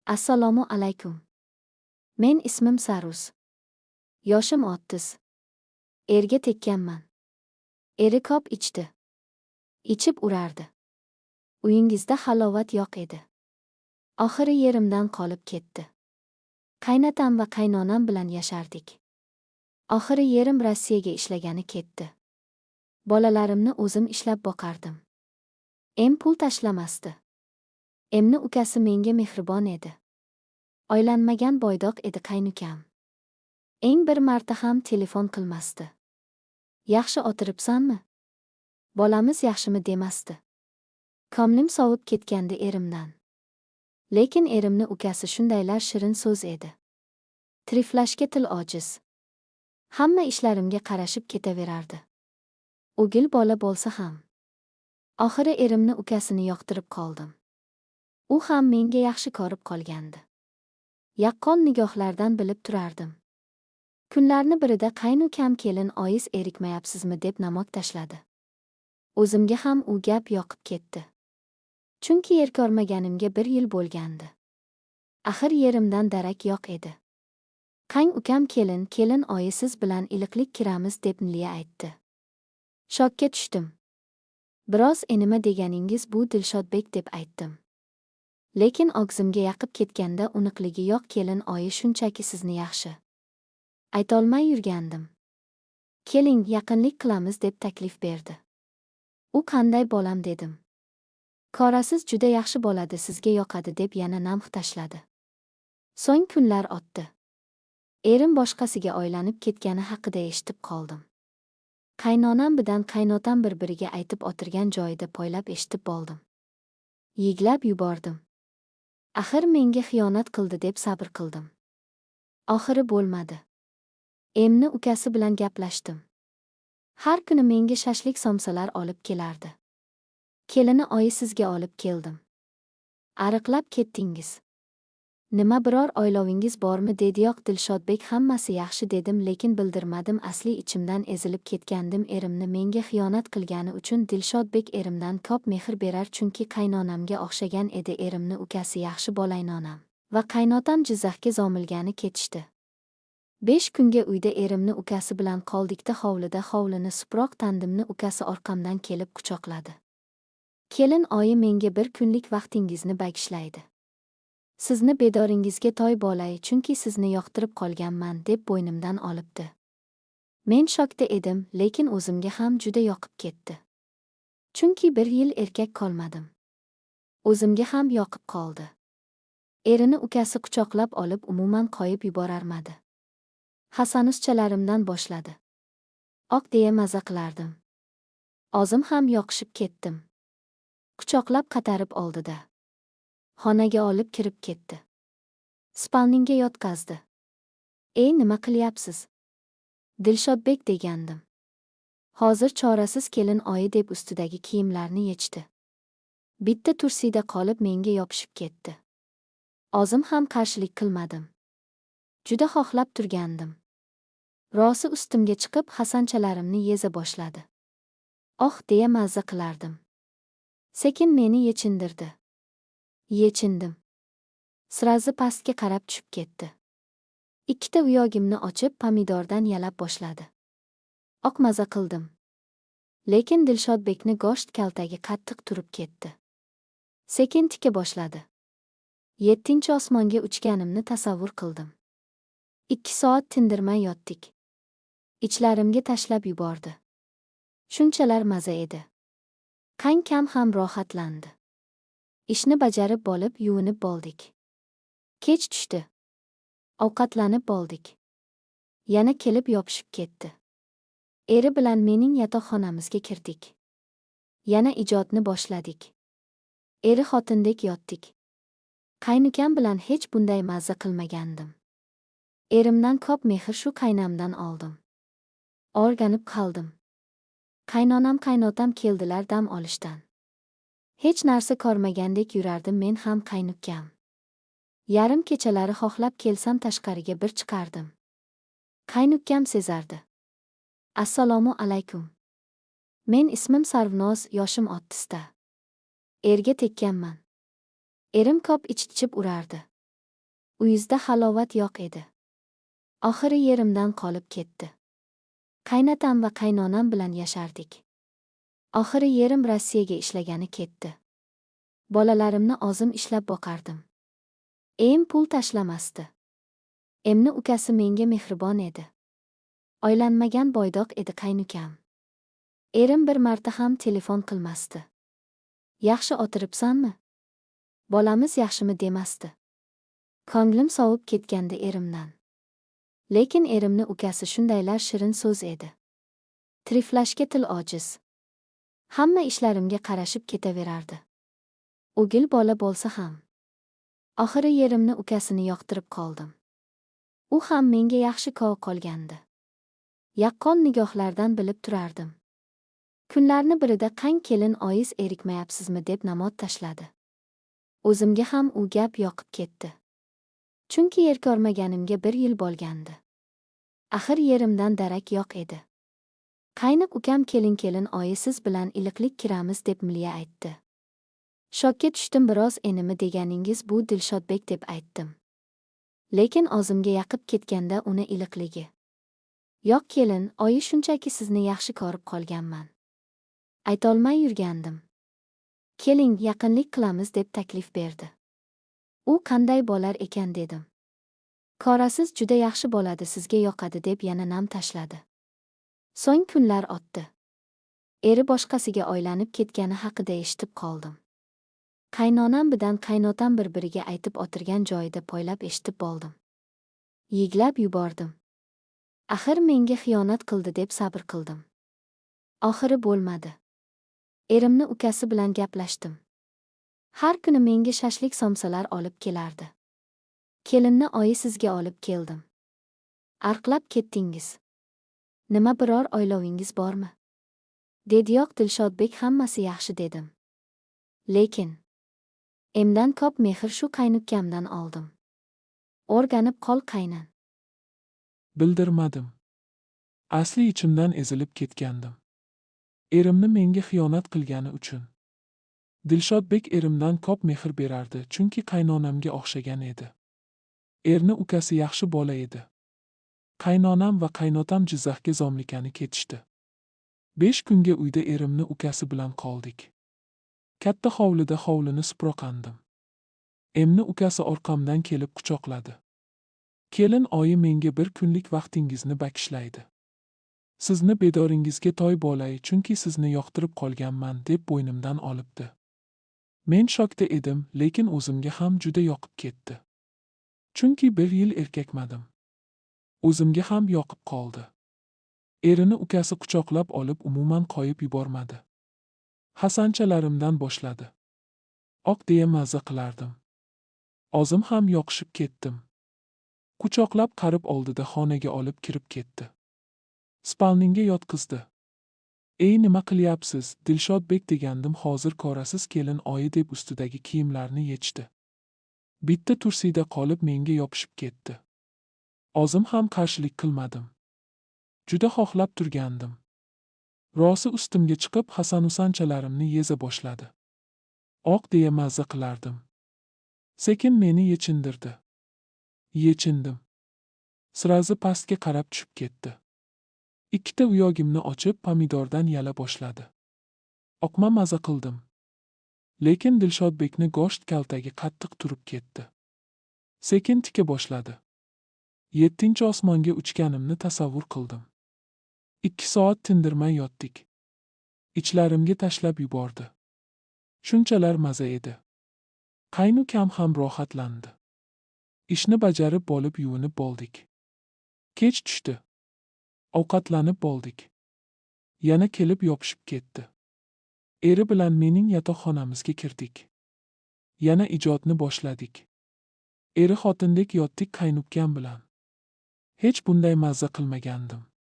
Assalomu alaykum. Men ismim Sarus. Yoshim 30. Erga tekkanman. Eri ko'p ichdi. Ichib urardi. Uyingizda halovat yo'q edi. Oxiri yerimdan qolib ketdi. Qaynatam va qaynonam bilan yashardik. Oxiri yerim Rossiyaga ishlagani ketdi. Bolalarimni o'zim ishlab boqardim. Pul tashlamasdi. Emni ukasi menga mehribon edi. Oylanmagan boydoq edi qaynukam. Bir marta ham telefon qilmasdi. Yaxshi o'tiribsanmi? Bolamiz yaxshimi demasdi. Ko'nglim sovib ketgandi erimdan. Lekin erimni ukasi shundaylar shirin so'z edi. Triflashga til ojiz. Hamma ishlarimga qarashib ketaverardi. O'gil bola bo'lsa ham. Oxiri erimni ukasini yoqtirib qoldim. U ham menga yaxshi ko'rib qolgandi. Yaqqol nigohlardan bilib turardim. Kunlarni birida qaynukam kelin oyiz erikmayapsizmi deb namok tashladi. O'zimga ham u gap yoqib ketdi. Chunki yer ko'rmaganimga 1 yil bo'lgandi. Axir yerimdan darak yo'q edi. Qayn ukam kelin oyi siz bilan iliqlik kiramiz deb niliya aytdi. Shokka tushdim. Biroz nima deganingiz bu Dilshodbek deb aytdim. Lekin og'zimga yaqib ketganda uniqligi yo'q kelin oyi shunchaki sizni yaxshi aytolmay yurgandim. Keling, yaqinlik qilamiz deb taklif berdi. U qanday bolam dedim. Qorasiz juda yaxshi bo'ladi, sizga yoqadi deb yana namx tashladi. So'ng kunlar o'tdi. Erim boshqasiga oylanib ketgani haqida eshitib qoldim. Qaynonam bilan qaynotam bir-biriga aytib o'tirgan joyida poylab eshitib bo'ldim. Yiglab yubordim. Axir menga xiyonat qildi deb sabr qildim. Oxiri bo'lmadi. Emni ukasi bilan gaplashdim. Har kuni menga shashlik somsalar olib kelardi. Kelini oyi sizga olib keldim. Ariqlab ketdingiz. Nima biror oylovingiz bormi dedi-yo'q Dilshodbek, hammasi yaxshi dedim, lekin bildirmadim. Asli ichimdan ezilib ketgandim. Erimni menga xiyonat qilgani uchun Dilshodbek erimdan ko'p mehr berar, chunki qaynonamga o'xshagan edi. Erimni ukasi yaxshi bo'laynonam va qaynotam Jizzaxga zomilgani ketishdi. 5 kunga uyda erimni ukasi bilan qoldikda hovlini suproq tandimni ukasi orqamdan kelib quchoqladi. Kelin oyi menga 1 kunlik vaqtingizni bagishlaydi. Sizni bedoringizga toy bo'lay, chunki sizni yoqtirib qolganman deb bo'ynimdan olibdi. Men shokda edim, lekin o'zimga ham juda yoqib ketdi. Chunki 1 yil erkak qolmadim. O'zimga ham yoqib qoldi. Erini ukasi quchoqlab olib umuman qo'yib yuborarmadi. Hasanuschalarimdan boshladi. Oq deya maza qilardim. O'zim ham yoqishib ketdim. Quchoqlab qatarib oldida. Xonaga olib kirib ketdi. Spalninga yotqazdi. Nima qilyapsiz? Dilshodbek degandim. Hozir chorasiz kelin oyi deb ustidagi kiyimlarni yechdi. Bitta tursida qolib menga yopishib ketdi. O'zim ham qarshilik qilmadim. Juda xohlab turgandim. Rosi ustimga chiqib hasanchalarimni yeza boshladi. Oh deya mazza qilardim. Sekin meni yechindirdi. Yechindim. Sirazi pastga qarab tushib ketdi. Ikkita uyogimni ochib pomidordan yalab boshladi. Oq maza qildim. Lekin Dilshodbekni go'sht kaltagi qattiq turib ketdi. Sekin tika boshladi. 7 osmonga uchganimni tasavvur qildim. 2 soat tindirmay yotdik. Ichlarimga tashlab yubordi. Shunchalar maza edi. Qankam ham rohatlandi. Ishni bajarib bo'lib yuvinib bo'ldik. Kech tushdi. Ovqatlanib bo'ldik. Yana kelib yopishib ketdi. Eri bilan mening yotoqxonamizga kirdik. Yana ijodni boshladik. Eri xotindek yotdik. Qaynukam bilan hech bunday mazza qilmagandim. Erimdan ko'p mehr shu qaynamdan oldim. O'rganib qoldim. Qaynonam qaynotam keldilar dam olishdan. Hech narsa ko'rmagandek yurardim men ham qaynukam. Yarim kechalari xohlab kelsam tashqariga bir chiqardim. Qaynukam sezardi. Assalomu alaykum. Men ismim Sarvnoz, yoshim 30 ta. Erga tekkanman. Erim ko'p ichib urardi. Uyizda halovat yo'q edi. Oxiri yerimdan qolib ketdi. Qaynatam va qaynonam bilan yashardik. Oxiri yerim Rossiyaga ishlagani ketdi. Bolalarimni o'zim ishlab boqardim. Em pul tashlamasdi. Emni ukasi menga mehribon edi. Oylanmagan boydoq edi qaynukam. Erim bir marta ham telefon qilmasdi. Yaxshi o'tiribsanmi? Bolamiz yaxshimi demasdi. Ko'nglim sovib ketgandi erimdan. Lekin erimni ukasi shundaylar shirin so'z edi. Triflashga til ojiz. Hamma ishlarimga qarashib ketaverardi. O'gil bola bo'lsa ham. Oxiri yerimni ukasini yoqtirib qoldim. U ham menga yaxshi kov qolgandi. Yaqqol nigohlardan bilib turardim. Kunlarni birida qang kelin oyiz erikmayapsizmi deb namot tashladi. O'zimga ham u gap yoqib ketdi. Chunki yer ko'rmaganimga 1 yil bo'lgandi. Axir yerimdan darak yo'q edi. Qayniq ukam kelin oyi siz bilan iliqlik kiramiz deb Miliya aytdi. Shokka tushdim biroz enimi deganingiz bu Dilshodbek deb aytdim. Lekin o'zimga yaqib ketganda uni iliqligi. Yo'q kelin, oyi shunchaki sizni yaxshi ko'rib qolganman. Aytolmay yurgandim. Keling, yaqinlik qilamiz deb taklif berdi. U qanday bo'lar ekan dedim. Qorasiz juda yaxshi bo'ladi, sizga yoqadi deb yana nam tashladi. So'ng kunlar o'tdi. Eri boshqasiga oylanib ketgani haqida eshitib qoldim. Qaynonam bilan qaynotam bir-biriga aytib o'tirgan joyida poylab eshitib bo'ldim. Yiglab yubordim. Axir menga xiyonat qildi deb sabr qildim. Oxiri bo'lmadi. Erimni ukasi bilan gaplashdim. Har kuni menga shashlik somsalar olib kelardi. Kelinni oyi sizga olib keldim. Arqlab ketdingiz. Nima biror oylovingiz bormi? Dedi yo'q Dilshodbek, hammasi yaxshi dedim. Lekin emdan ko'p mehr shu qaynukamdan oldim. O'rganib qol qaynan. Bildirmadim. Asli ichimdan ezilib ketgandim. Erimni menga xiyonat qilgani uchun. Dilshodbek erimdan ko'p mehr berardi, chunki qaynonamga o'xshagan edi. Erni ukasi yaxshi bola edi. Qaynonam va qaynotam Jizzaxga zomlikani ketishdi. 5 kunga uyda erimni ukasi bilan qoldik. Katta hovlida hovlini suproqandim. Emni ukasi orqamdan kelib quchoqladi. Kelin oyi menga 1 kunlik vaqtingizni bakishlaydi. Sizni bedoringizga toy bo'lay, chunki sizni yoqtirib qolganman deb bo'ynimdan olibdi. Men shokda edim, lekin o'zimga ham juda yoqib ketdi. Chunki 1 yil erkakmadim. O'zimga ham yoqib qoldi. Erini ukasi quchoqlab olib umuman qo'yib yubormadi. Hasanchalarimdan boshladi. Oq deya mazza qilardim. O'zim ham yoqishib ketdim. Quchoqlab qarib oldida xonaga olib kirib ketdi. Spalninga yotqizdi. Ey nima qilyapsiz, Dilshodbek degandim, hozir ko'rasiz kelin oyi deb ustidagi kiyimlarni yechdi. Bitta tursida qolib menga yopishib ketdi. O'zim ham qarshilik qilmadim. Juda xohlab turgandim. Rosi ustimga chiqib Hasan-Husanchalarimni yeza boshladi. Oq deya mazza qilardim. Sekin meni yechindirdi. Yechindim. Sirazi pastga qarab tushib ketdi. Ikkita uyogimni ochib pomidordan yala boshladi. Oqma maza qildim. Lekin Dilshodbekni go'sht kaltagi qattiq turib ketdi. Sekin tika boshladi. 7-chi osmonga uchganimni tasavvur qildim. 2 soat tindirmay yotdik. Ichlarimga tashlab yubordi. Shunchalar maza edi. Qaynukam ham rohatlandi. Ishni bajarib bo'lib yuvinib bo'ldik. Kech tushdi. Ovqatlanib bo'ldik. Yana kelib yopishib ketdi. Eri bilan mening yotoqxonamizga kirdik. Yana ijodni boshladik. Eri xotindek yotdik qaynukam bilan. Hech bunday mazza qilmagandim.